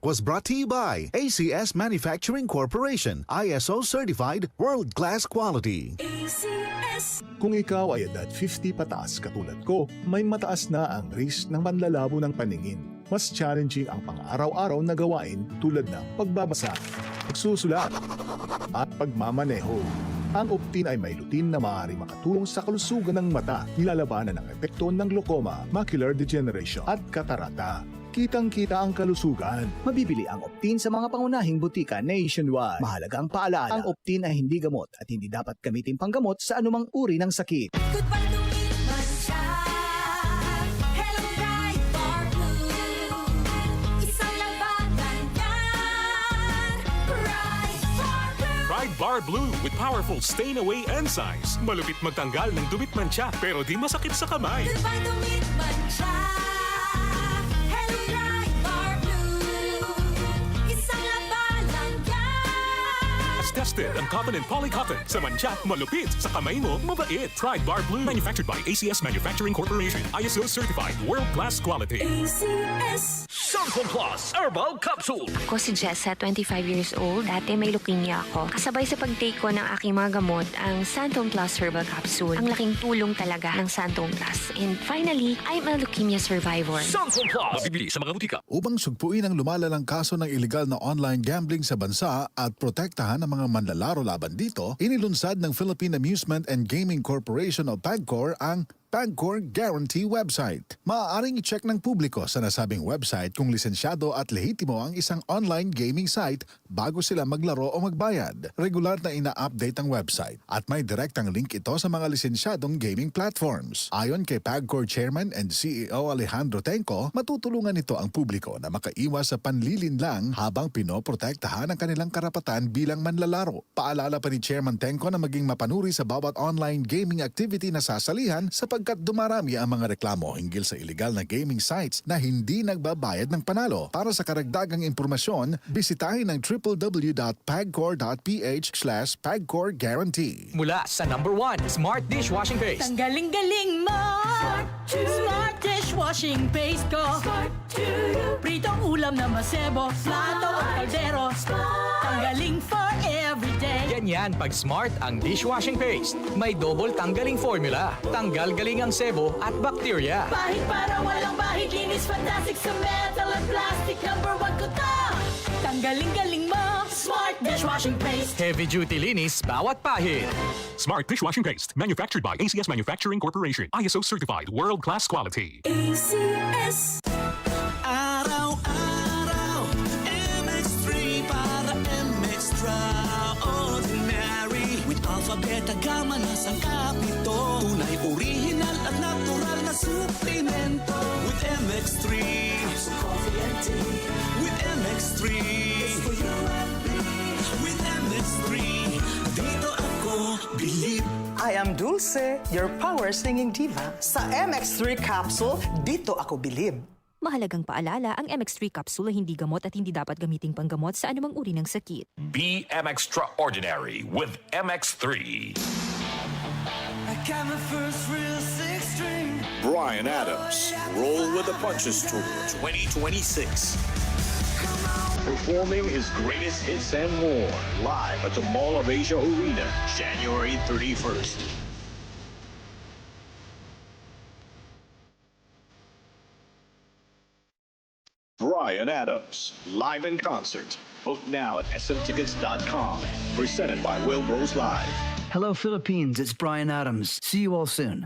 was brought to you by ACS Manufacturing Corporation, ISO certified world-class quality. Kung ikaw ay edad 50 pataas katulad ko, may mataas na ang risk ng manlalabo ng paningin. Mas challenging ang pang-araw-araw na gawain tulad ng pagbabasa, pagsusulat, at pagmamaneho. Ang Optin ay may lutin na maaari makatulong sa kalusugan ng mata, nilalabanan ang epekto ng glaucoma, macular degeneration at katarata. Kitang-kita ang kalusugan. Mabibili ang Optin sa mga pangunahing butika nationwide. Mahalagang paalala, ang Optin ay hindi gamot at hindi dapat gamitin panggamot sa anumang uri ng sakit. Goodbye to me, Mancha. Hello, Bright Bar Blue. Isang labanan yan. Bright Bar Blue. Pride Bar Blue with powerful stain-away enzymes. Malupit magtanggal ng dubit mancha pero di masakit sa kamay. Goodbye to me, Mancha. Hello, Bright Bar Blue. Isang labanan yan. As tested ang cotton and polycotton. Sa mancha, malupit. Sa kamay mo, mabait. Pride Bar Blue. Manufactured by ACS Manufacturing Corporation. ISO certified world-class quality. ACS. Santon Plus Herbal Capsule. Ako si Jessa, 25 years old. Dati may leukemia ako. Kasabay sa pag-take ko ng aking mga gamot, ang Santon Plus Herbal Capsule. Ang laking tulong talaga ng Santon Plus. And finally, I'm a leukemia survivor. Santon Plus. Mabibili sa mga butika. Upang sugpuin ang lumalalang kaso ng iligal na online gambling sa bansa at protektahan ang mga manlalaro laban dito, inilunsad ng Philippine Amusement and Gaming Corporation o PAGCOR ang PAGCOR Guarantee website. Maaaring i-check ng publiko sa nasabing website kung lisensyado at lehitimo ang isang online gaming site bago sila maglaro o magbayad. Regular na ina-update ang website at may direktang link ito sa mga lisensyadong gaming platforms. Ayon kay PAGCOR Chairman and CEO Alejandro Tenco, matutulungan nito ang publiko na makaiwas sa panlilinlang habang pinoprotektahan ang kanilang karapatan bilang manlalaro. Paalala pa ni Chairman Tenco na maging mapanuri sa bawat online gaming activity na sasalihan sapagkat dumarami ang mga reklamo hinggil sa illegal na gaming sites na hindi nagbabayad ng panalo. Para sa karagdagang impormasyon, bisitahin ang www.pagcor.ph/pagcorguarantee. Mula sa #1 Smart Dishwashing Paste. Ang galing-galing mo. Smart dishwashing paste ko. Pritong ulam na masebo. Plato o kaldero. Tanggaling for everyday. Ganyan pag Smart ang dishwashing paste. May double tanggaling formula. Tanggal galing ang sebo at bakterya. Bahid para walang bahid. Linis fantastic sa metal at plastic. #1 ko to. Tanggaling-galing mo. Smart dishwashing paste. Heavy duty linis bawat pahid. Smart dishwashing paste. Manufactured by ACS Manufacturing Corporation. ISO certified world-class quality. ACS. Araw-araw, MX3 para MX-Traordinary. With Alpha, Beta, Gamma na sangkap ito. Tunay, original at natural na suplemento. With MX3, coffee and tea. With MX3, it's for you and me. With MX3, dito ako bilib. I am Dulce, your power singing diva. Sa MX3 capsule, dito ako bilib. Mahalagang paalala, ang MX3 capsule ay hindi gamot at hindi dapat gamiting panggamot sa anumang uri ng sakit. Be Extraordinary with MX3. I got my first real six-string. Bryan Adams, Roll with the Punches Tour 2026. Performing his greatest hits and more live at the Mall of Asia Arena, January 31st. Bryan Adams, live in concert. Book now at smtickets.com. Presented by Wilbur's Live. Hello, Philippines. It's Bryan Adams. See you all soon.